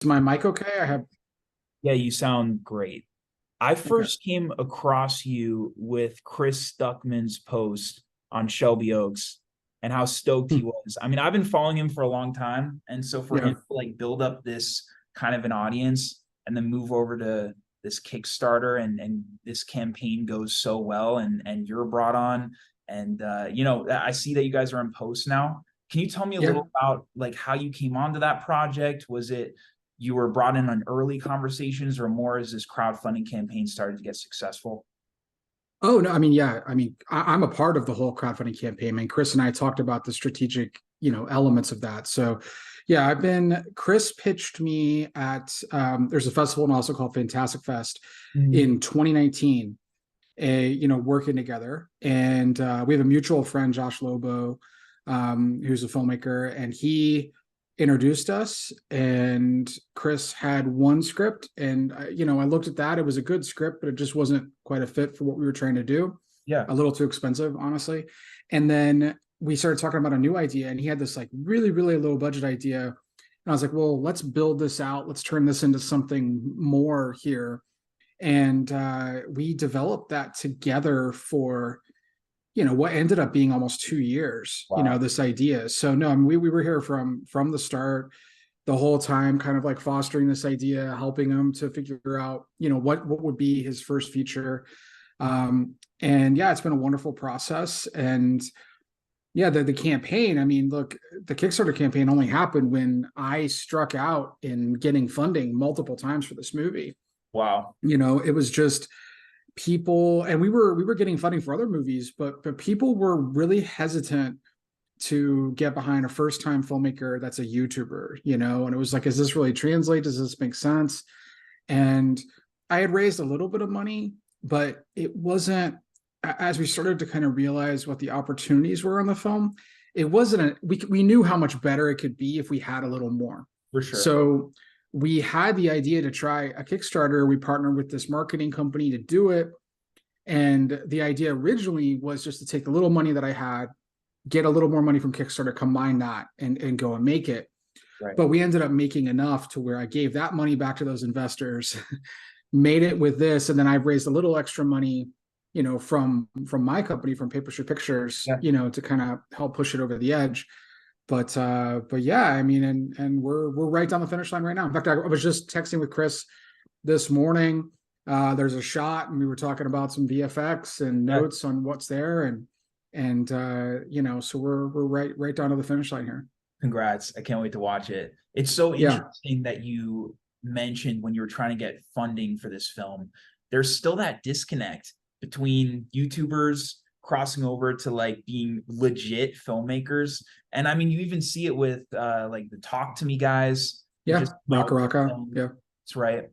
Is my mic okay? I have. Yeah, you sound great. I Okay. first came across you with Chris Stuckman's post on Shelby Oaks and how stoked he Hmm. was. I mean, I've been following him for a long time, and so for him Yeah. to like build up this kind of an audience and then move over to this Kickstarter and this campaign goes so well and you're brought on and I see that you guys are in post now. Can you tell me a Yeah. little about like how you came onto that project? Was it you were brought in on early conversations or more as this crowdfunding campaign started to get successful? Oh no, I mean, yeah. I mean, I'm a part of the whole crowdfunding campaign. I mean, Chris and I talked about the strategic, elements of that. So, yeah, Chris pitched me at there's a festival and also called Fantastic Fest Mm. in 2019. Working together, and we have a mutual friend, Josh Lobo, who's a filmmaker, and he introduced us. And Chris had one script, and I looked at that. It was a good script, but it just wasn't quite a fit for what we were trying to do. Yeah. A little too expensive, honestly. And then we started talking about a new idea, and he had this like really, really low budget idea. And I was like, well, let's build this out. Let's turn this into something more here. And we developed that together for what ended up being almost 2 years, Wow. this idea. So no, I mean, we were here from the start, the whole time, kind of like fostering this idea, helping him to figure out what would be his first feature. And yeah, it's been a wonderful process. And yeah, the campaign, I mean, look, the Kickstarter campaign only happened when I struck out in getting funding multiple times for this movie. Wow. It was just people, and we were getting funding for other movies, but people were really hesitant to get behind a first time filmmaker that's a YouTuber, and it was like, is this really translate? Does this make sense? And I had raised a little bit of money, but it wasn't, as we started to kind of realize what the opportunities were on the film, it wasn't we knew how much better it could be if we had a little more. For sure. So we had the idea to try a Kickstarter. We partnered with this marketing company to do it. And the idea originally was just to take the little money that I had, get a little more money from Kickstarter, combine that, and go and make it. Right. But we ended up making enough to where I gave that money back to those investors, made it with this, and then I've raised a little extra money, from my company, from Papership Pictures, Yeah. to kind of help push it over the edge. But yeah, I mean, and we're right down the finish line right now. In fact, I was just texting with Chris this morning. There's a shot, and we were talking about some VFX and Yeah. notes on what's there, and so we're right down to the finish line here. Congrats. I can't wait to watch it. It's so Yeah, interesting that you mentioned when you were trying to get funding for this film, there's still that disconnect between YouTubers crossing over to like being legit filmmakers. And I mean, you even see it with like the Talk to Me guys who yeah, just come out Raka with Raka, film. yeah, That's right.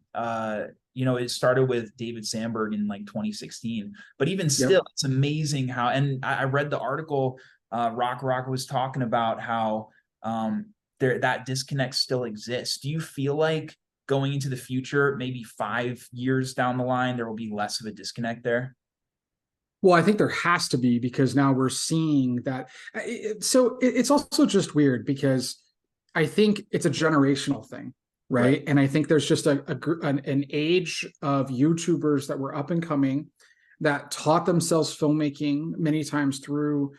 It started with David Sandberg in like 2016, but even yep. still, it's amazing how. And I read the article. Rock was talking about how um, that disconnect still exists. Do you feel like going into the future, maybe 5 years down the line, there will be less of a disconnect there? Well, I think there has to be, because now we're seeing that. It's also just weird because I think it's a generational thing, Right. right? And I think there's just an age of YouTubers that were up and coming that taught themselves filmmaking many times through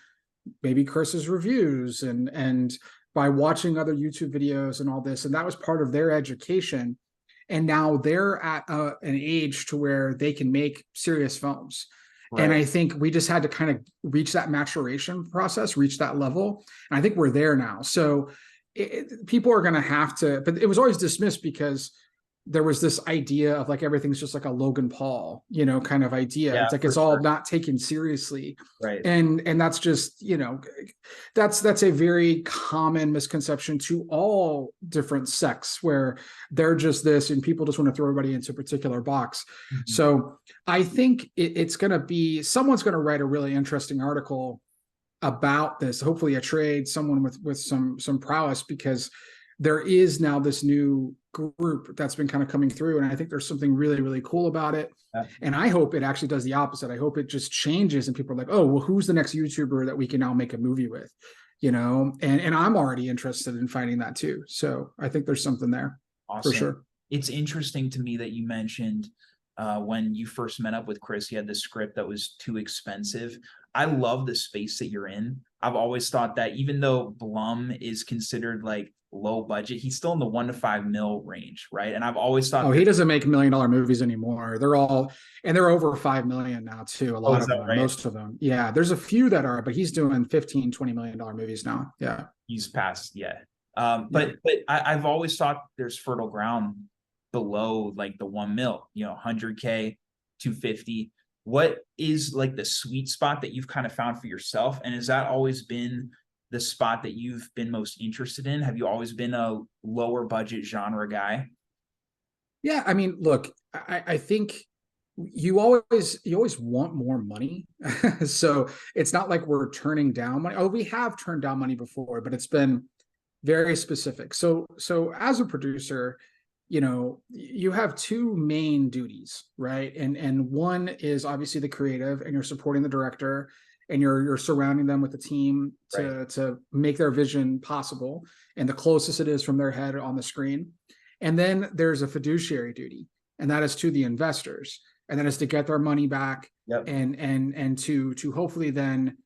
maybe Chris's reviews and by watching other YouTube videos and all this, and that was part of their education. And now they're at an age to where they can make serious films. And Right. I think we just had to kind of reach that maturation process, reach that level. And I think we're there now. So people are going to have to, but it was always dismissed because there was this idea of like everything's just like a Logan Paul, kind of idea. Yeah, It's like for it's all sure. not taken seriously. Right. And that's just, that's a very common misconception to all different sects, where they're just this and people just want to throw everybody into a particular box. Mhm. So I think it's going to be, someone's going to write a really interesting article about this, hopefully a trade, someone with some prowess, because there is now this new group that's been kind of coming through, and I think there's something really, really cool about it. Yeah. And I hope it actually does the opposite. I hope it just changes and people are like, oh, well, who's the next YouTuber that we can now make a movie with? And I'm already interested in finding that too. So I think there's something there. for Awesome. sure. It's interesting to me that you mentioned when you first met up with Chris, he had the script that was too expensive. I love the space that you're in. I've always thought that even though Blum is considered like low budget, he's still in the 1 to 5 mil range, right? And I've always thought Oh, he that. doesn't make $1 million movies anymore. They're all, and they're over 5 million now too. A Oh, lot is of that them are, right? most of them. Yeah. There's a few that are, but he's doing 15, $20 million movies now. Yeah. He's past, yeah. Yeah. But I've always thought there's fertile ground below like the 1 mil, 100K, 250. What is like the sweet spot that you've kind of found for yourself? And has that always been the spot that you've been most interested in? Have you always been a lower budget genre guy? Yeah. I mean, look, I think you always want more money. So it's not like we're turning down money. Oh, we have turned down money before, but it's been very specific. So as a producer, you have two main duties, right? And one is obviously the creative, and you're supporting the director, and you're surrounding them with the team Right. to make their vision possible and the closest it is from their head on the screen. And then there's a fiduciary duty, and that is to the investors, and that is to get their money back, Yep. and to hopefully then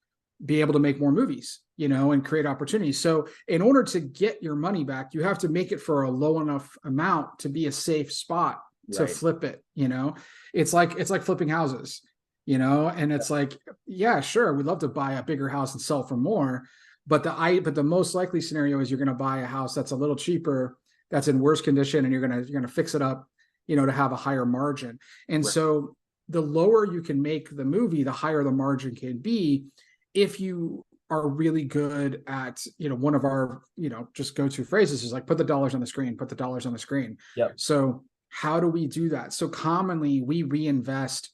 be able to make more movies, and create opportunities. So in order to get your money back, you have to make it for a low enough amount to be a safe spot to Right. flip it. It's like flipping houses, and it's like, yeah, sure, we'd love to buy a bigger house and sell for more, but the most likely scenario is you're going to buy a house that's a little cheaper, that's in worse condition, and you're going to fix it up, to have a higher margin. And Right. so the lower you can make the movie, the higher the margin can be if you are really good at, one of our, just go-to phrases is like, put the dollars on the screen, put the dollars on the screen. Yep. So how do we do that? So commonly we reinvest,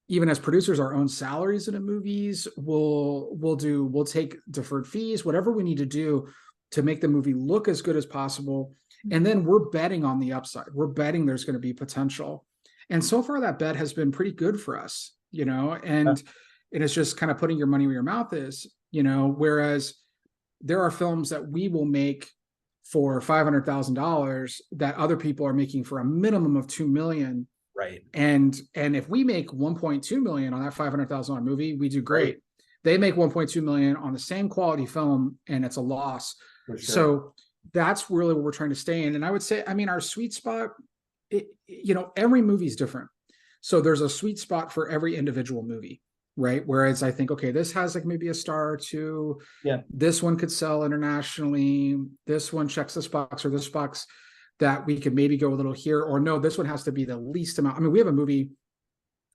even as producers, our own salaries into movies. We'll take deferred fees, whatever we need to do to make the movie look as good as possible. And then we're betting on the upside. We're betting there's going to be potential. And so far that bet has been pretty good for us, and it's just kind of putting your money where your mouth is, whereas there are films that we will make for $500,000 that other people are making for a minimum of 2 million. Right. And if we make 1.2 million on that $500,000 movie, we do great. Right. They make 1.2 million on the same quality film, and it's a loss. For sure. So that's really what we're trying to stay in. And I would say, I mean, our sweet spot, every movie is different. So there's a sweet spot for every individual movie, right? Whereas I think, okay, this has like maybe a star or two. Yeah. This one could sell internationally. This one checks this box or this box, that we could maybe go a little here, or no, this one has to be the least amount. I mean, we have a movie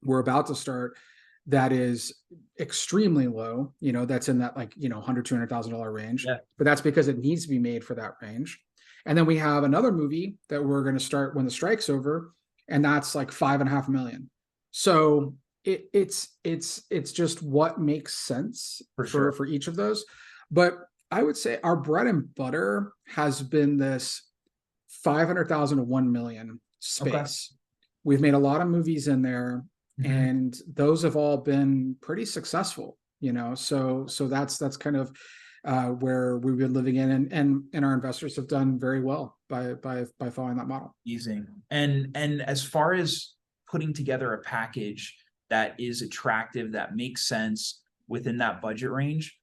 we're about to start that is extremely low, that's in that like, $100,000-$200,000 range. Yeah. But that's because it needs to be made for that range. And then we have another movie that we're going to start when the strike's over, and that's like 5.5 million. So it's just what makes sense for each of those. But I would say our bread and butter has been this 500,000 to 1 million space. Okay. We've made a lot of movies in there, and those have all been pretty successful, so that's kind of where we've been living in, and our investors have done very well by following that model. Easing. And as far as putting together a package that is attractive, that makes sense within that budget range,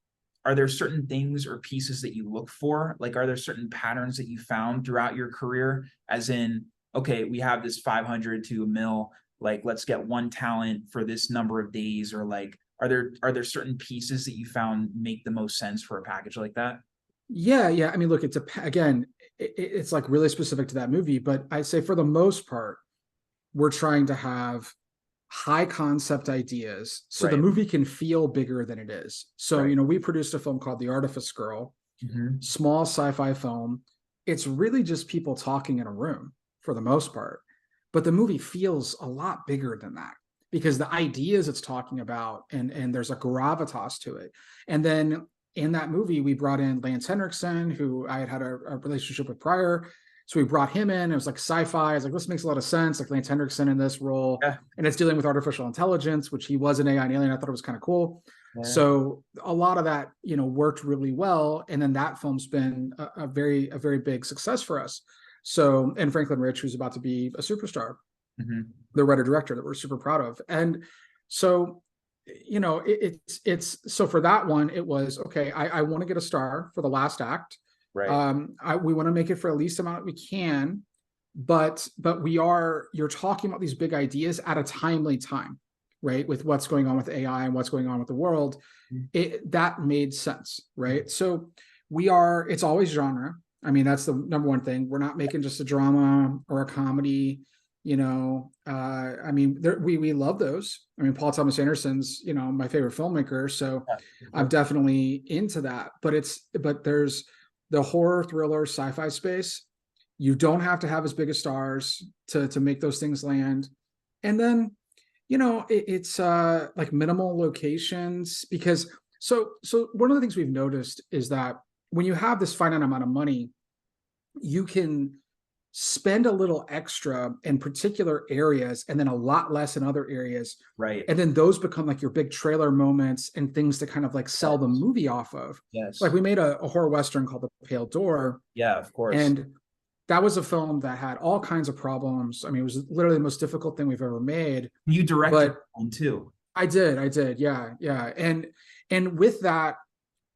are there certain things or pieces that you look for? Like, are there certain patterns that you found throughout your career? As in, okay, we have this 500 to a mil, like, let's get one talent for this number of days, or like, are there certain pieces that you found make the most sense for a package like that? Yeah. I mean, look, it's like really specific to that movie, but I'd say for the most part, we're trying to have high concept ideas so the movie can feel bigger than it is. So, we produced a film called The Artifice Girl, small sci-fi film. It's really just people talking in a room for the most part, but the movie feels a lot bigger than that because the ideas it's talking about, and there's a gravitas to it. And then in that movie, we brought in Lance Henriksen, who I had a relationship with prior. So we brought him in. It was like sci-fi. I was like, this makes a lot of sense. Like Lance Henriksen in this role, and it's dealing with artificial intelligence, which he was an AI and alien. I thought it was kind of cool. Yeah. So a lot of that, worked really well. And then that film's been a very big success for us. So, and Franklin Rich, who's about to be a superstar, the writer director that we're super proud of. And so, you know, it's so for that one, it was okay. I want to get a star for the last act. Right. We want to make it for the least amount we can, but you're talking about these big ideas at a timely time, right? With what's going on with AI and what's going on with the world, that made sense, right? So it's always genre. I mean, that's the number one thing. We're not making just a drama or a comedy. You know, I mean, we love those. I mean, Paul Thomas Anderson's, you know, my favorite filmmaker, so I'm definitely into that. But there's the horror, thriller, sci-fi space. You don't have to have as big as stars to make those things land. And then, you know, it's like minimal locations, because so one of the things we've noticed is that when you have this finite amount of money, you can spend a little extra in particular areas and then a lot less in other areas. Right. And then those become like your big trailer moments and things to kind of like sell the movie off of. Yes. Like we made a horror Western called The Pale Door. Yeah, of course. And that was a film that had all kinds of problems. I mean, it was literally the most difficult thing we've ever made. You directed one too. I did. Yeah. And with that,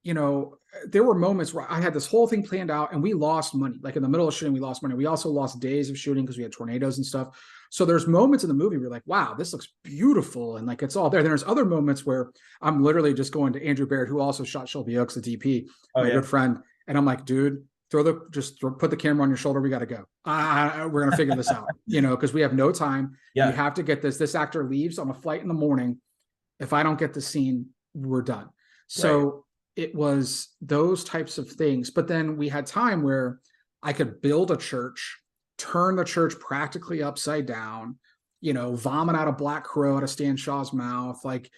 you know, there were moments where I had this whole thing planned out and we lost money. Like in the middle of shooting, we lost money. We also lost days of shooting because we had tornadoes and stuff. So there's moments in the movie where you're like, wow, this looks beautiful. And like, it's all there. Then there's other moments where I'm literally just going to Andrew Baird, who also shot Shelby Oaks, the DP, my good friend. And I'm like, dude, put the camera on your shoulder. We got to go. We're going to figure this out, you know, because we have no time. Yeah. We have to get this. This actor leaves on a flight in the morning. If I don't get the scene, we're done. So it was those types of things. But then we had time where I could build a church, turn the church practically upside down, you know, vomit out a black crow out of Stan Shaw's mouth. Like,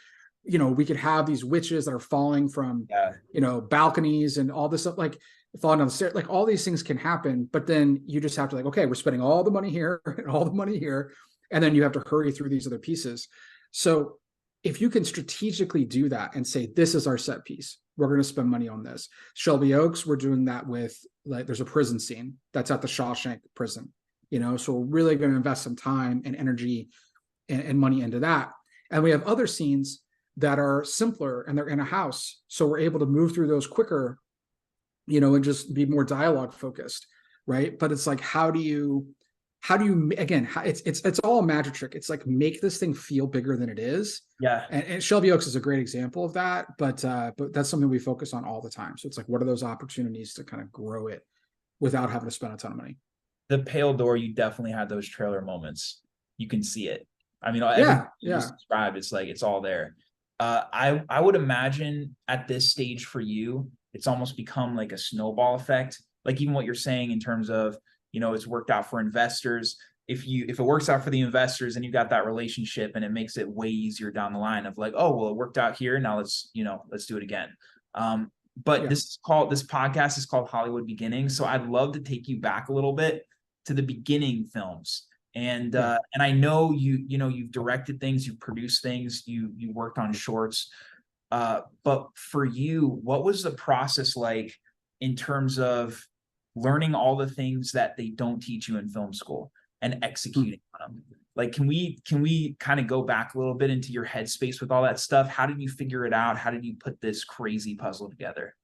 you know, we could have these witches that are falling from, you know, balconies and all this stuff, like falling down the stairs, like all these things can happen. But then you just have to like, okay, we're spending all the money here and all the money here. And then you have to hurry through these other pieces. So if you can strategically do that and say, this is our set piece, we're going to spend money on this. Shelby Oaks, we're doing that with, like, there's a prison scene that's at the Shawshank prison, you know, so we're really going to invest some time and energy and money into that. And we have other scenes that are simpler and they're in a house. So we're able to move through those quicker, you know, and just be more dialogue focused. Right. But it's like, how do you, again, it's all a magic trick. It's like, make this thing feel bigger than it is. Yeah. And Shelby Oaks is a great example of that, but that's something we focus on all the time. So it's like, what are those opportunities to kind of grow it without having to spend a ton of money? The Pale Door, you definitely had those trailer moments. You can see it. I mean, you just described, it's like, it's all there. I would imagine at this stage for you, it's almost become like a snowball effect. Like even what you're saying in terms of, you know, it's worked out for investors. If it works out for the investors and you got that relationship, and it makes it way easier down the line of like, oh, well, it worked out here. Now let's do it again. But this podcast is called Hollywood Beginnings. So I'd love to take you back a little bit to the beginning films. And I know you've directed things, you've produced things, you worked on shorts. But for you, what was the process like in terms of learning all the things that they don't teach you in film school and executing on them? Like, can we kind of go back a little bit into your headspace with all that stuff? How did you figure it out? How did you put this crazy puzzle together?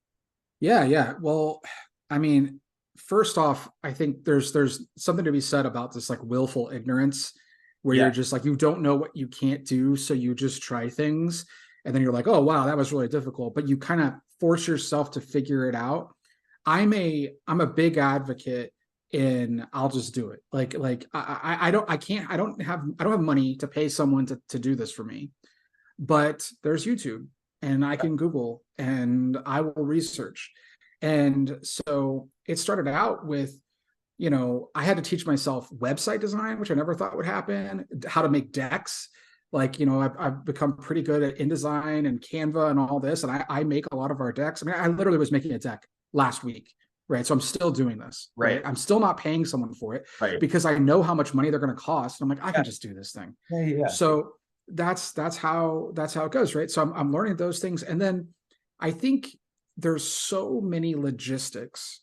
Yeah. Well, I mean, first off, I think there's something to be said about this like willful ignorance, where you're just like, you don't know what you can't do, so you just try things, and then you're like, oh wow, that was really difficult, but you kind of force yourself to figure it out. I'm a big advocate in, I'll just do it. Like I don't have money to pay someone to do this for me, but there's YouTube and I can Google and I will research. And so it started out with, you know, I had to teach myself website design, which I never thought would happen, how to make decks. Like, you know, I've become pretty good at InDesign and Canva and all this. And I make a lot of our decks. I mean, I literally was making a deck last week, right? So I'm still doing this, right? I'm still not paying someone for it, because I know how much money they're going to cost. And I'm like, I can just do this thing. So that's how it goes, right? So I'm learning those things. And then I think there's so many logistics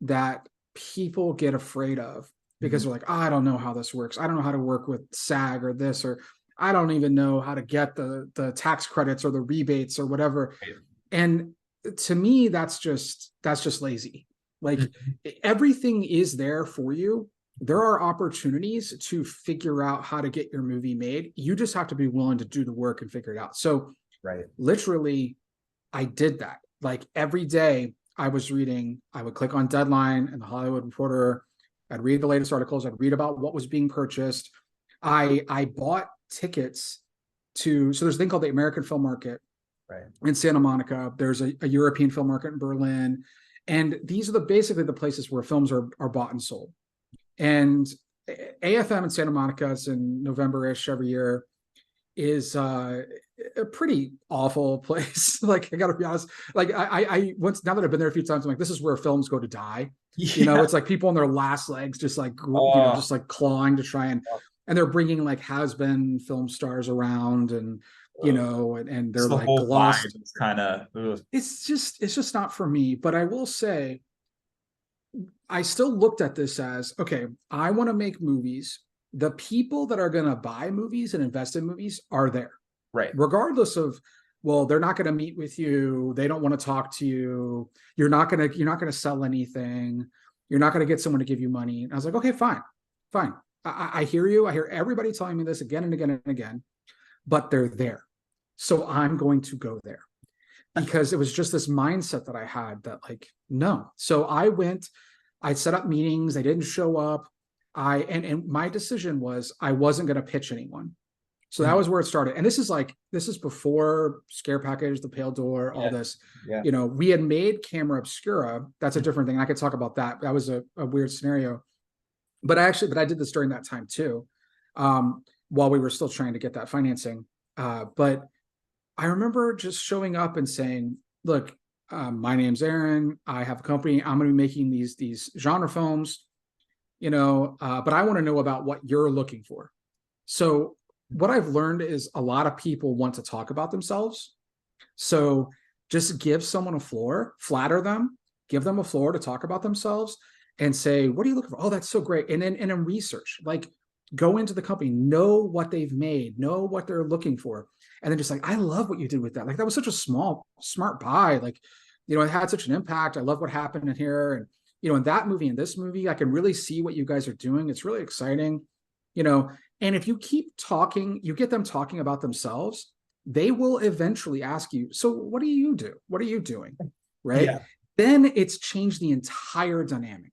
that people get afraid of, because they're like, oh, I don't know how this works. I don't know how to work with SAG or this, or I don't even know how to get the tax credits or the rebates or whatever. Right. And to me, that's just lazy. Like, everything is there for you. There are opportunities to figure out how to get your movie made. You just have to be willing to do the work and figure it out. So Right. literally, I did that. Like, every day I was reading, I would click on Deadline and the Hollywood Reporter. I'd read the latest articles. I'd read about what was being purchased. I bought tickets to, so there's a thing called the American Film Market Right. in Santa Monica. There's a European film market in Berlin. And these are basically the places where films are bought and sold. And AFM in Santa Monica, it's in November-ish every year, is a pretty awful place. Like, I gotta be honest. Like, I once, now that I've been there a few times, I'm like, this is where films go to die. You know, it's like people on their last legs, just like, just like clawing to try and they're bringing like has-been film stars around, and and they're the like whole glossed. vibe is kind of, It's just not for me. But I will say, I still looked at this as, okay, I want to make movies. The people that are going to buy movies and invest in movies are there, right. regardless of, well, they're not going to meet with you. They don't want to talk to you. You're not going to sell anything. You're not going to get someone to give you money. And I was like, okay, fine. I hear you. I hear everybody telling me this again and again and again, but they're there. So I'm going to go there, because it was just this mindset that I had that, like, no. So I set up meetings. They didn't show up. And my decision was I wasn't going to pitch anyone. So that was where it started. And this is before Scare Package, The Pale Door, all this. Yeah. We had made Camera Obscura. That's a different thing. I could talk about that. That was a weird scenario. But I did this during that time too, while we were still trying to get that financing. But I remember just showing up and saying, look, my name's Aaron. I have a company. I'm going to be making these genre films, but I want to know about what you're looking for. So what I've learned is a lot of people want to talk about themselves. So just give someone a floor, flatter them, give them a floor to talk about themselves, and say, what are you looking for? Oh, that's so great. And then research, like, go into the company, know what they've made, know what they're looking for. And then just like, I love what you did with that. Like, that was such a smart buy. Like, it had such an impact. I love what happened in here. And, in that movie and this movie, I can really see what you guys are doing. It's really exciting, and if you keep talking, you get them talking about themselves, they will eventually ask you, so what do you do? What are you doing? Right. Yeah. Then it's changed the entire dynamic,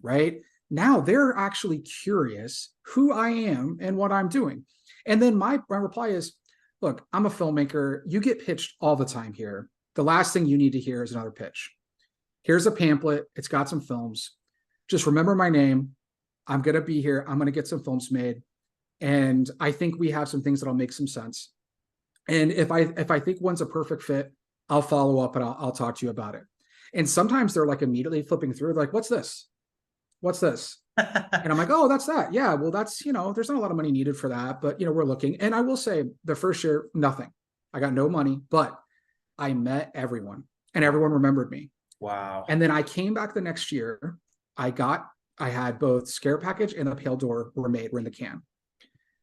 right? Now they're actually curious who I am and what I'm doing. And then my reply is, look, I'm a filmmaker. You get pitched all the time here. The last thing you need to hear is another pitch. Here's a pamphlet. It's got some films. Just remember my name. I'm going to be here. I'm going to get some films made. And I think we have some things that'll make some sense. And if I think one's a perfect fit, I'll follow up and I'll talk to you about it. And sometimes they're like immediately flipping through, like, what's this? What's this? And I'm like, oh, that's that. Yeah, well, that's, there's not a lot of money needed for that, but, we're looking. And I will say the first year, nothing. I got no money, but I met everyone and everyone remembered me. Wow. And then I came back the next year. I had both Scare Package and The Pale Door were in the can.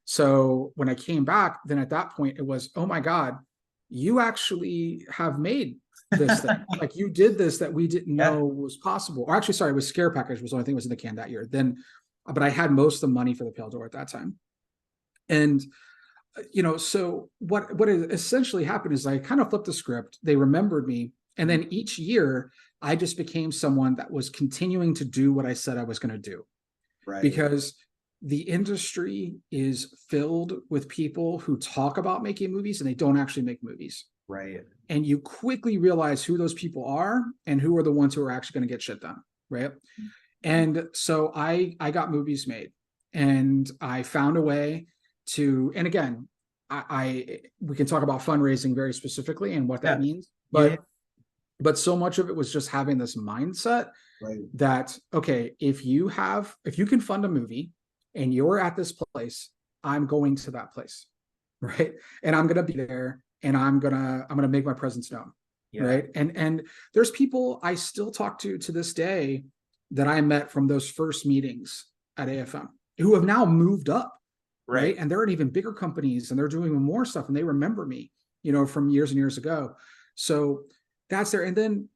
So when I came back, then at that point it was, oh my God, you actually have made this thing. Like, you did this that we didn't know was possible. Or actually, sorry, it was Scare Package was the only thing that was in the can that year. Then, but I had most of the money for The Pale Door at that time. And, so what essentially happened is I kind of flipped the script. They remembered me. And then each year I just became someone that was continuing to do what I said I was going to do. Right. Because the industry is filled with people who talk about making movies and they don't actually make movies. Right. And you quickly realize who those people are and who are the ones who are actually going to get shit done. Right. And so I got movies made, and I found a way to, and again, we can talk about fundraising very specifically and what that means, but so much of it was just having this mindset that, okay, if you can fund a movie and you're at this place, I'm going to that place. Right. And I'm going to be there, and I'm going to make my presence known. Right. And there's people I still talk to this day that I met from those first meetings at AFM who have now moved up, right? And they're at even bigger companies and they're doing even more stuff and they remember me, from years and years ago. So that's there. And then,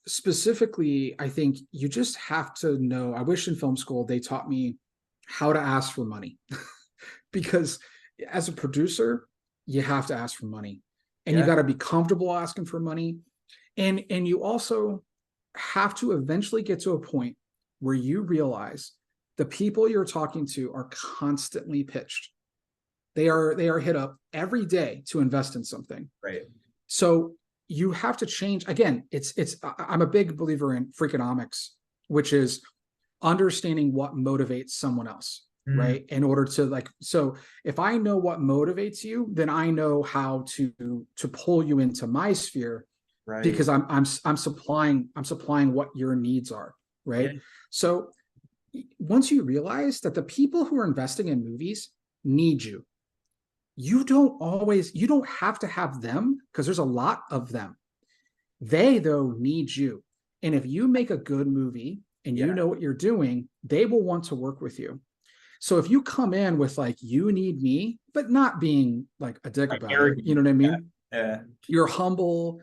specifically, I think you just have to know, I wish in film school they taught me how to ask for money because as a producer, you have to ask for money and you got to be comfortable asking for money. And you also have to eventually get to a point where you realize the people you're talking to are constantly pitched. They are hit up every day to invest in something. Right. So you have to change. Again, I'm a big believer in Freakonomics, which is understanding what motivates someone else, right? In order to so if I know what motivates you, then I know how to pull you into my sphere, right? Because I'm supplying what your needs are, right? Yeah. So once you realize that the people who are investing in movies need you, you don't have to have them because there's a lot of them. They, though, need you. And if you make a good movie and you know what you're doing, they will want to work with you. So if you come in with you need me, but not being a dick about it, you know what I mean? Yeah. You're humble,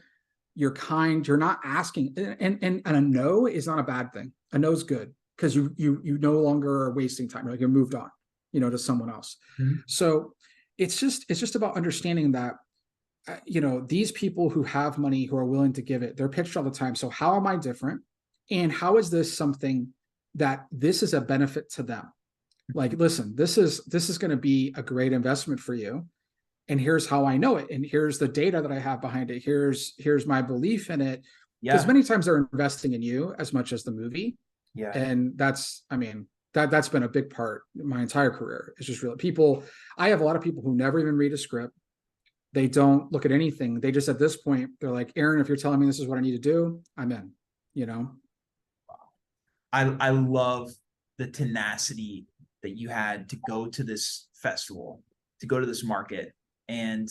you're kind, you're not asking. And a no is not a bad thing. A no is good because you no longer are wasting time. You're moved on, to someone else. Mm-hmm. So it's just about understanding that, these people who have money, who are willing to give it, they're pitched all the time. So how am I different? And how is this something that this is a benefit to them? Listen, this is going to be a great investment for you. And here's how I know it. And here's the data that I have behind it. Here's my belief in it. Because many times they're investing in you as much as the movie. Yeah. And that's been a big part of my entire career. It's just really I have a lot of people who never even read a script. They don't look at anything. They just, at this point, they're like, Aaron, if you're telling me this is what I need to do, I'm in, I love the tenacity that you had to go to this festival, to go to this market, and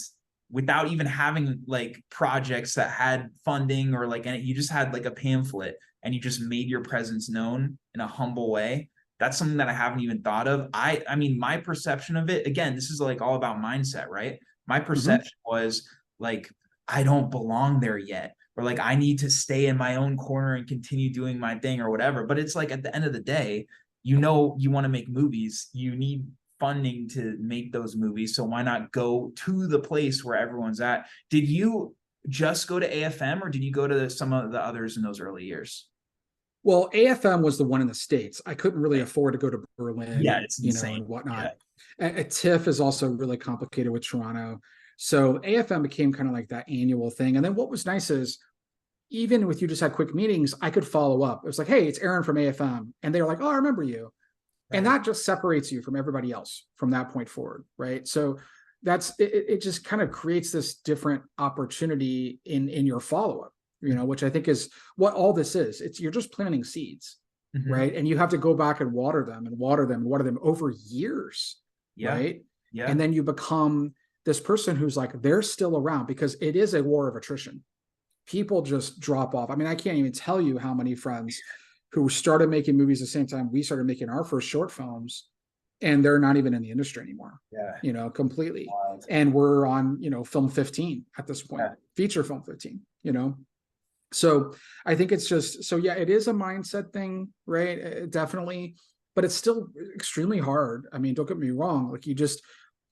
without even having projects that had funding or you just had a pamphlet and you just made your presence known in a humble way. That's something that I haven't even thought of. I mean, my perception of it, again, this is all about mindset, right? My perception was I don't belong there yet, or I need to stay in my own corner and continue doing my thing or whatever. But it's at the end of the day, you want to make movies, you need funding to make those movies. So why not go to the place where everyone's at? Did you just go to AFM or did you go to some of the others in those early years? Well, AFM was the one in the States. I couldn't really afford to go to Berlin, it's insane. And whatnot. Yeah. TIFF is also really complicated with Toronto. So AFM became kind of that annual thing. And then what was nice is, even with you just had quick meetings, I could follow up. It was hey, it's Aaron from AFM. And they were oh, I remember you. Right. And that just separates you from everybody else from that point forward, right? So it just kind of creates this different opportunity in your follow-up, which I think is what all this is. You're just planting seeds, right? And you have to go back and water them over years, right? Yeah. And then you become this person who's they're still around, because it is a war of attrition. People just drop off. I mean, I can't even tell you how many friends who started making movies the same time we started making our first short films, and they're not even in the industry anymore. Yeah. Completely. Wild. And we're on, film 15 at this point, feature film 15, So I think it's just, it is a mindset thing, right? Definitely, but it's still extremely hard. I mean, don't get me wrong.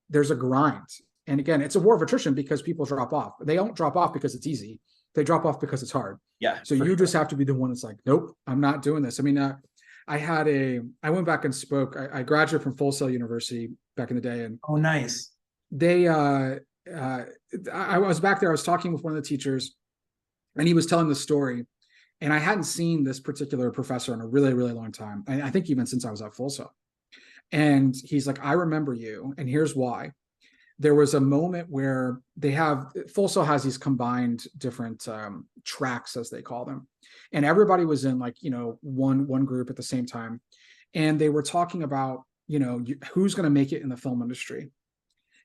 There's a grind. And again, it's a war of attrition because people drop off. They don't drop off because it's easy. They drop off because it's hard. Yeah. So you just have to be the one that's nope, I'm not doing this. I mean, I went back and spoke. I graduated from Full Sail University back in the day. And oh, nice. They, I was back there. I was talking with one of the teachers, and he was telling the story. And I hadn't seen this particular professor in a really, really long time. I think even since I was at Full Sail. And he's I remember you, and here's why. There was a moment where Full Sail has these combined different tracks, as they call them. And everybody was in one group at the same time. And they were talking about, who's going to make it in the film industry.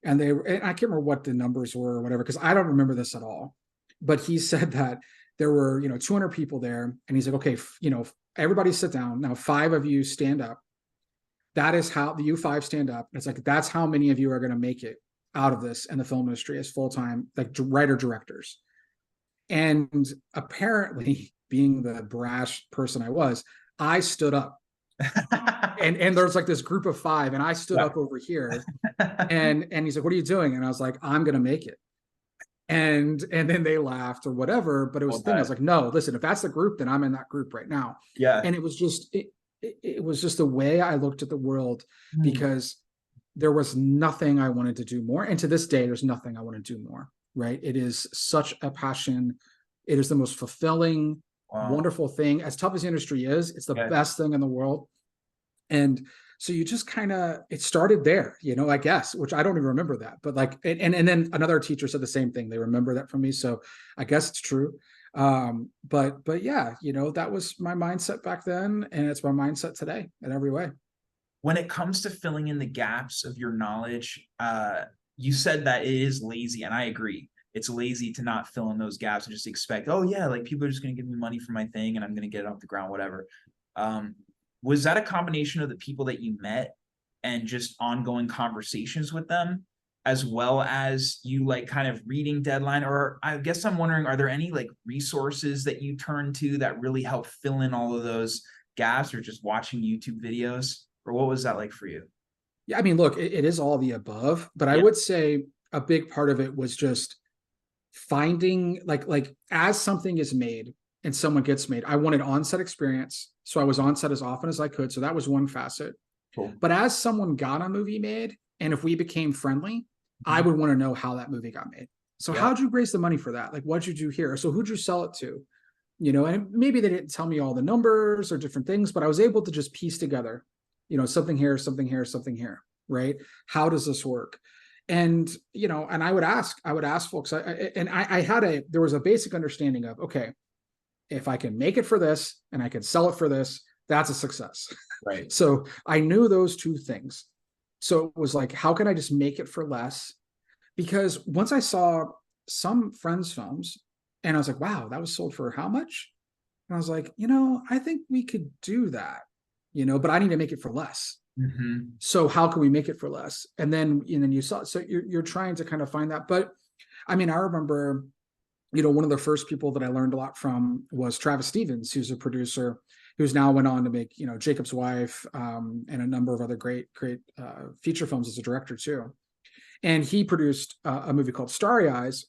And I can't remember what the numbers were or whatever, because I don't remember this at all. But he said that there were, 200 people there, and he's like, okay, everybody sit down now. 5 of you stand up. That is how the U5 stand up. It's like, that's how many of you are going to make it out of this in the film industry as full-time, like writer directors. And apparently, being the brash person I was, I stood up. and there's like this group of 5, and I stood up over here, and he's like, what are you doing? And I was like, I'm gonna make it. And then they laughed or whatever, but it was the thing. I was like, no, listen, if that's the group, then I'm in that group right now. Yeah. And it was just it was just the way I looked at the world, because there was nothing I wanted to do more. And to this day, there's nothing I want to do more. Right. It is such a passion. It is the most fulfilling, wonderful thing. As tough as the industry is, it's the best thing in the world. And so you just kind of, it started there, I guess, which I don't even remember that, but like, and then another teacher said the same thing. They remember that from me. So I guess it's true. But yeah, that was my mindset back then, and it's my mindset today in every way. When it comes to filling in the gaps of your knowledge, you said that it is lazy, and I agree. It's lazy to not fill in those gaps and just expect, oh yeah, like people are just going to give me money for my thing and I'm going to get it off the ground, whatever. Was that a combination of the people that you met and just ongoing conversations with them, as well as you like kind of reading Deadline? Or I guess I'm wondering, are there any like resources that you turn to that really help fill in all of those gaps, or just watching YouTube videos? Or what was that like for you? Yeah, I mean, look, it is all the above, but I would say a big part of it was just finding like as something is made and someone gets made, I wanted on-set experience. So I was on set as often as I could. So that was one facet. Cool. But as someone got a movie made, and if we became friendly, I would want to know how that movie got made. So how'd you raise the money for that? Like, what'd you do here? So who'd you sell it to? And maybe they didn't tell me all the numbers or different things, but I was able to just piece together, something here, something here, something here, right? How does this work? And, and I would ask folks, there was a basic understanding of, okay, if I can make it for this and I can sell it for this, that's a success. Right. So I knew those two things. So it was like, how can I just make it for less? Because once I saw some friends' films and I was like, wow, that was sold for how much? And I was like, I think we could do that, but I need to make it for less. So how can we make it for less? And then you saw, so you're trying to kind of find that. But I mean, I remember, one of the first people that I learned a lot from was Travis Stevens, who's a producer who's now went on to make, Jacob's Wife, and a number of other great feature films as a director too. And he produced a movie called Starry Eyes.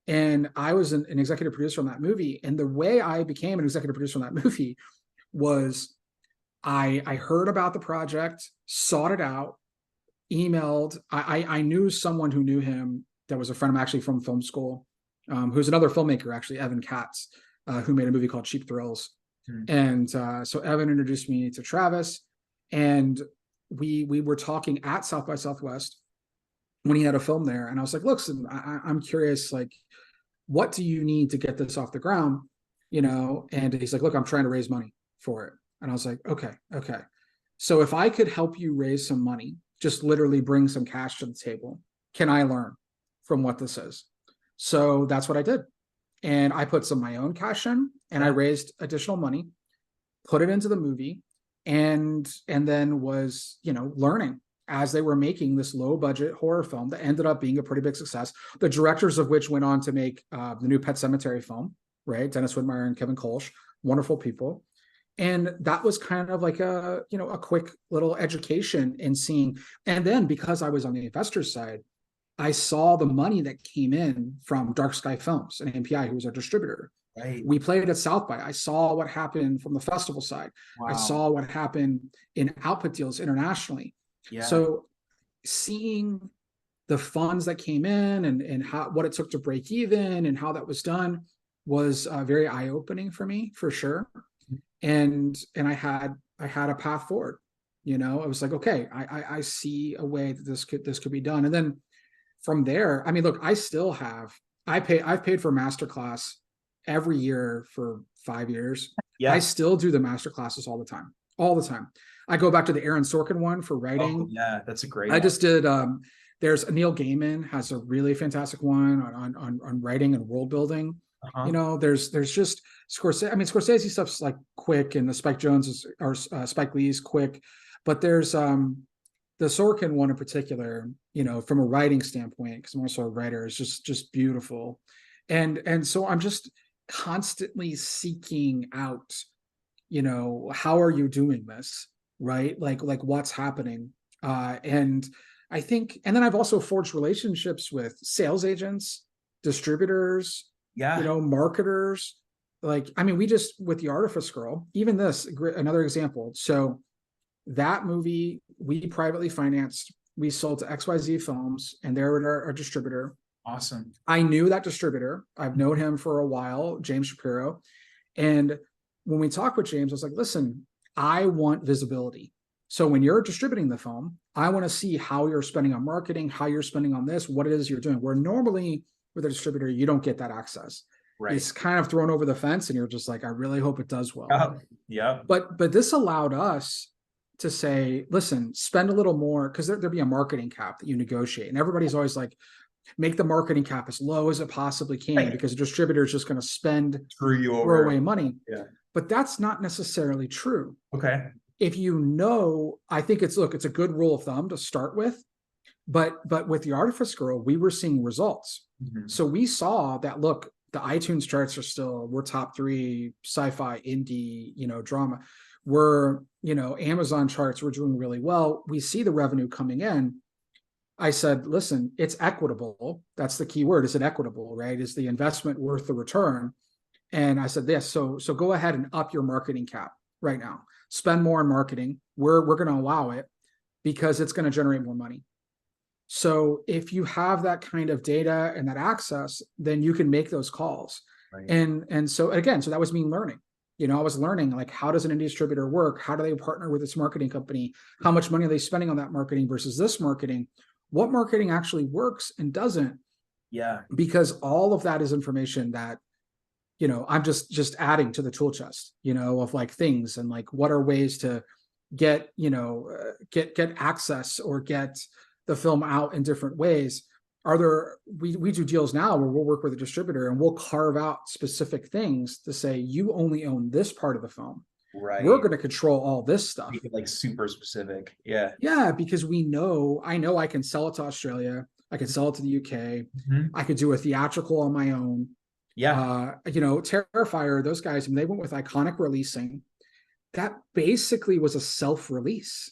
And I was an executive producer on that movie. And the way I became an executive producer on that movie was I heard about the project, sought it out, emailed. I knew someone who knew him that was a friend of mine actually from film school, who's another filmmaker, actually, Evan Katz, who made a movie called Cheap Thrills. And so Evan introduced me to Travis, and we were talking at South by Southwest when he had a film there. And I was like, look, I'm curious, like, what do you need to get this off the ground? And he's like, look, I'm trying to raise money for it. And I was like, okay. So if I could help you raise some money, just literally bring some cash to the table, can I learn from what this is? So that's what I did. And I put some of my own cash in, and I raised additional money, put it into the movie, and then was, learning as they were making this low budget horror film that ended up being a pretty big success. The directors of which went on to make the new Pet Sematary film, right? Dennis Widmeyer and Kevin Kolsch, wonderful people. And that was kind of like a quick little education in seeing. And then because I was on the investor side, I saw the money that came in from Dark Sky Films and MPI, who was our distributor. Right. We played at South by. I saw what happened from the festival side. Wow. I saw what happened in output deals internationally. Yeah. So seeing the funds that came in and what it took to break even and how that was done was very eye-opening for me, for sure. And I had a path forward. It was like, okay, I see a way that this could be done. And then from there, I mean, look, I've paid for masterclass every year for 5 years. Yeah. I still do the masterclasses all the time. I go back to the Aaron Sorkin one for writing. Oh, yeah, that's a great one. I just did, there's Neil Gaiman has a really fantastic one on writing and world building. Uh-huh. There's just Scorsese. I mean, Scorsese stuff's like quick, and the Spike Jones or Spike Lee's quick, but there's the Sorkin one in particular, from a writing standpoint, because I'm also a writer, is just beautiful. And so I'm just constantly seeking out, how are you doing this? Right? Like what's happening? And I think, and then I've also forged relationships with sales agents, distributors, Yeah. marketers. Like, I mean, we just, with The Artifice Girl, even this, another example. So that movie we privately financed, we sold to XYZ Films, and they're our distributor. Awesome. I knew that distributor. I've known him for a while, James Shapiro. And when we talked with James, I was like, listen, I want visibility. So when you're distributing the film, I want to see how you're spending on marketing, how you're spending on this, what it is you're doing. Where normally with a distributor, you don't get that access. Right. It's kind of thrown over the fence, and you're just like, I really hope it does well. Yeah. But this allowed us to say, listen, spend a little more, because there'd be a marketing cap that you negotiate. And everybody's always like, make the marketing cap as low as it possibly can, right, because a distributor is just going to spend, screw you over, throw away money. Yeah. But that's not necessarily true. Okay. If I think it's a good rule of thumb to start with. But with The Artifice Girl, we were seeing results. Mm-hmm. So we saw that, look, the iTunes charts we're top 3 sci-fi indie, drama. We're, Amazon charts, we're doing really well. We see the revenue coming in. I said, listen, it's equitable. That's the key word. Is it equitable, right? Is the investment worth the return? And I said, yes. So go ahead and up your marketing cap right now. Spend more on marketing. We're going to allow it because it's going to generate more money. So if you have that kind of data and that access, then you can make those calls. Right. And so again, so that was me learning. I was learning, like, how does an indie distributor work? How do they partner with this marketing company? How much money are they spending on that marketing versus this marketing? What marketing actually works and doesn't? Yeah. Because all of that is information that, I'm just adding to the tool chest, of like things, and like, what are ways to get access or get the film out in different ways. We do deals now where we'll work with a distributor and we'll carve out specific things to say, you only own this part of the film. Right. We're going to control all this stuff. Make it like super specific. Yeah. Yeah. Because I know I can sell it to Australia. I can sell it to the UK. Mm-hmm. I could do a theatrical on my own. Yeah. Terrifier, those guys, when they went with Iconic Releasing, that basically was a self-release.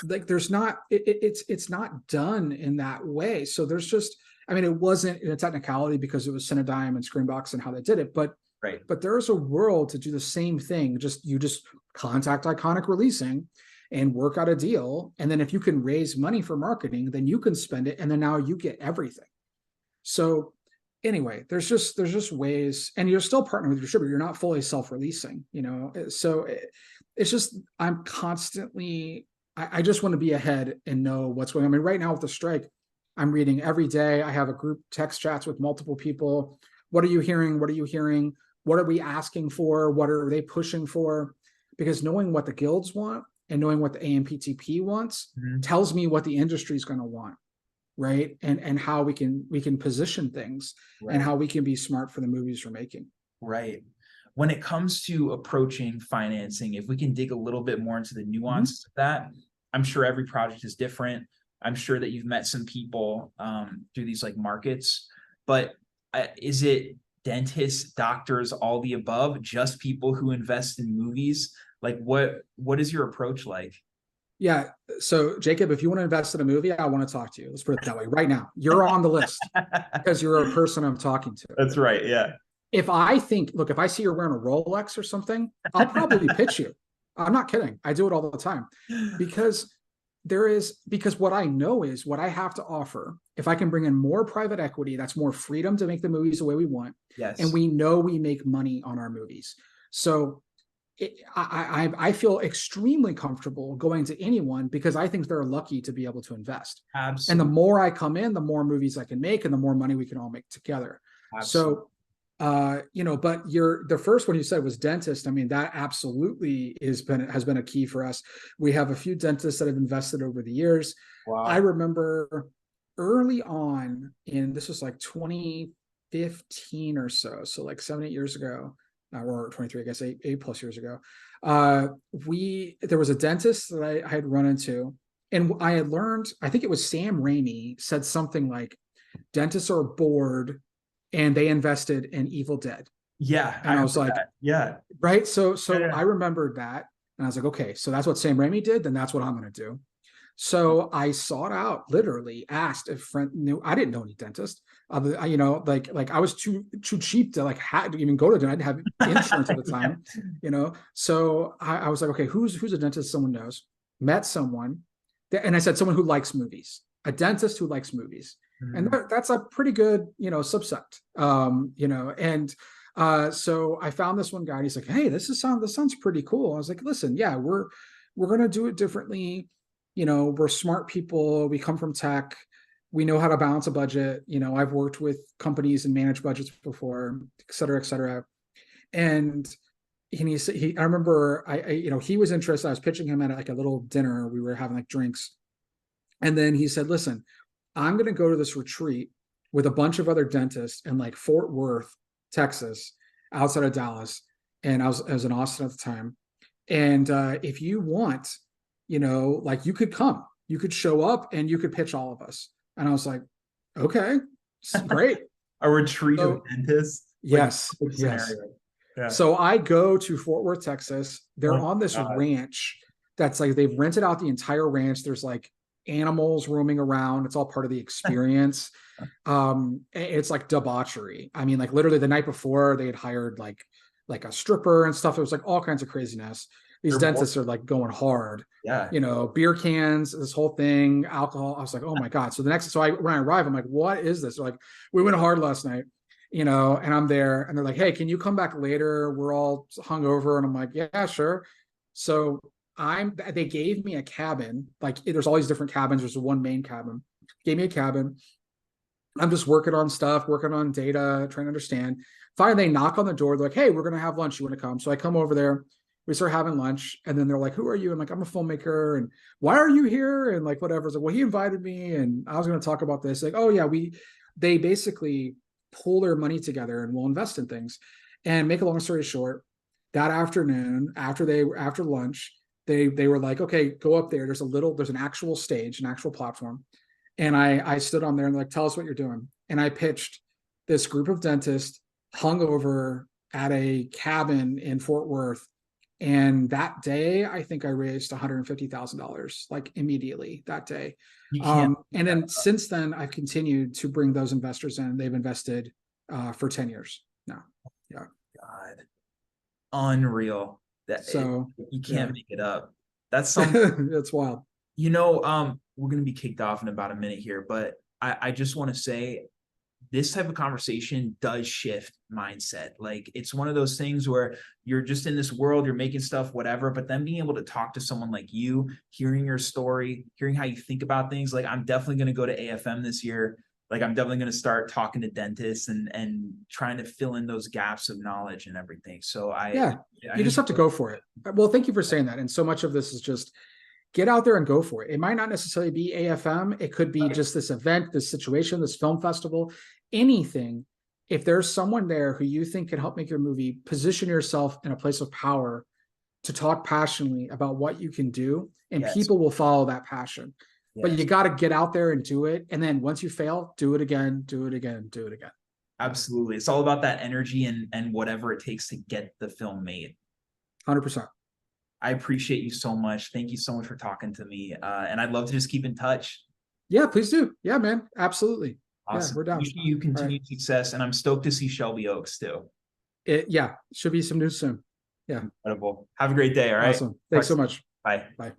Like, there's not, it's not done in that way. So there's just, it wasn't in a technicality because it was Cinedigm and Screenbox and how they did it, but right. But there's a world to do the same thing. You just contact Iconic Releasing and work out a deal. And then if you can raise money for marketing, then you can spend it. And then now you get everything. So anyway, there's just ways, and you're still partnering with your distributor. You're not fully self-releasing, so it's just, I'm constantly, I just want to be ahead and know what's going on. Right now with the strike, I'm reading every day. I have a group text chats with multiple people. What are you hearing? What are you hearing? What are we asking for? What are they pushing for? Because knowing what the guilds want and knowing what the AMPTP wants tells me what the industry is going to want, right? And how we can position things, right, and how we can be smart for the movies we're making. Right. When it comes to approaching financing, if we can dig a little bit more into the nuances of that, I'm sure every project is different. I'm sure that you've met some people through these like markets, but is it dentists, doctors, all the above, just people who invest in movies? Like, what is your approach like? Yeah. So Jacob, if you want to invest in a movie, I want to talk to you. Let's put it that way right now. You're on the list because you're a person I'm talking to. That's right. Yeah. If I see you're wearing a Rolex or something, I'll probably pitch you. I'm not kidding. I do it all the time because what I know is what I have to offer. If I can bring in more private equity, that's more freedom to make the movies the way we want. Yes. And we know we make money on our movies. So I feel extremely comfortable going to anyone because I think they're lucky to be able to invest. Absolutely. And the more I come in, the more movies I can make and the more money we can all make together. Absolutely. So, but the first one you said was dentist. That absolutely has been a key for us. We have a few dentists that have invested over the years. Wow. I remember early on this was like 2015, 15 or so, so like 7, 8 years ago, or 23, I guess, eight plus years ago. There was a dentist that I had run into, and I had learned, I think it was Sam Raimi said something like, dentists are bored and they invested in Evil Dead. Yeah, And I was like, that. Yeah, right. So yeah. I remembered that. And I was like, okay, so that's what Sam Raimi did, then that's what I'm going to do. So I sought out, literally asked if friend knew. I didn't know any dentist. Like I was too cheap to like had to even go to. I didn't have insurance at the time, So I was like, okay, who's a dentist someone knows? Met someone, and I said someone who likes movies, a dentist who likes movies, and that's a pretty good subset, so I found this one guy. And he's like, hey, this sounds pretty cool. I was like, listen, yeah, we're gonna do it differently. We're smart people. We come from tech. We know how to balance a budget. I've worked with companies and managed budgets before, et cetera, et cetera. And I remember he was interested. I was pitching him at like a little dinner. We were having like drinks. And then he said, listen, I'm going to go to this retreat with a bunch of other dentists in like Fort Worth, Texas, outside of Dallas. And I was in Austin at the time. And if you want, like you could come, you could show up and you could pitch all of us. And I was like, okay, great. A retreat of dentists. Yes. Yes. Yeah. So I go to Fort Worth, Texas. They're on this ranch that's like, they've rented out the entire ranch. There's like animals roaming around. It's all part of the experience. It's like debauchery. I mean, like literally the night before they had hired like a stripper and stuff. It was like all kinds of craziness. These dentists are like going hard. Yeah. Beer cans, this whole thing, alcohol. I was like, oh my God. So when I arrive, I'm like, what is this? They're like, we went hard last night, and I'm there, and they're like, hey, can you come back later? We're all hungover. And I'm like, yeah, sure. So they gave me a cabin. Like there's all these different cabins. There's one main cabin. Gave me a cabin. I'm just working on stuff, working on data, trying to understand. Finally, they knock on the door. They're like, hey, we're going to have lunch. You want to come? So I come over there. We start having lunch, and then they're like, who are you? I'm like, I'm a filmmaker. And why are you here? And like, whatever. It's like, well, he invited me and I was going to talk about this. Like, oh yeah, they basically pull their money together and will invest in things. And make a long story short, that afternoon, after lunch, they were like, okay, go up there. There's an actual stage, an actual platform. And I stood on there and like, tell us what you're doing. And I pitched this group of dentists hungover at a cabin in Fort Worth. And that day, I think I raised $150,000, like immediately that day. And then since then, I've continued to bring those investors in. They've invested for 10 years now. Yeah. God, unreal. So you can't make it up. That's something. That's wild. We're going to be kicked off in about a minute here, but I just want to say this type of conversation does shift mindset. Like it's one of those things where you're just in this world, you're making stuff, whatever, but then being able to talk to someone like you, hearing your story, hearing how you think about things. Like I'm definitely going to go to AFM this year. Like I'm definitely going to start talking to dentists and trying to fill in those gaps of knowledge and everything. So you just have to go for it. Well, thank you for saying that. And so much of this is just get out there and go for it. It might not necessarily be AFM. It could be just this event, this situation, this film festival, anything. If there's someone there who you think can help make your movie, position yourself in a place of power to talk passionately about what you can do, and people will follow that passion. But you got to get out there and do it. And then once you fail, do it again, do it again, do it again. Absolutely. It's all about that energy and whatever it takes to get the film made. 100%. I appreciate you so much. Thank you so much for talking to me. And I'd love to just keep in touch. Yeah, please do. Yeah, man. Absolutely. Awesome. Yeah, we're down. You continued success, and I'm stoked to see Shelby Oaks too. Should be some news soon. Yeah. Incredible. Have a great day. All right. Awesome. Thanks so much. Bye. Bye.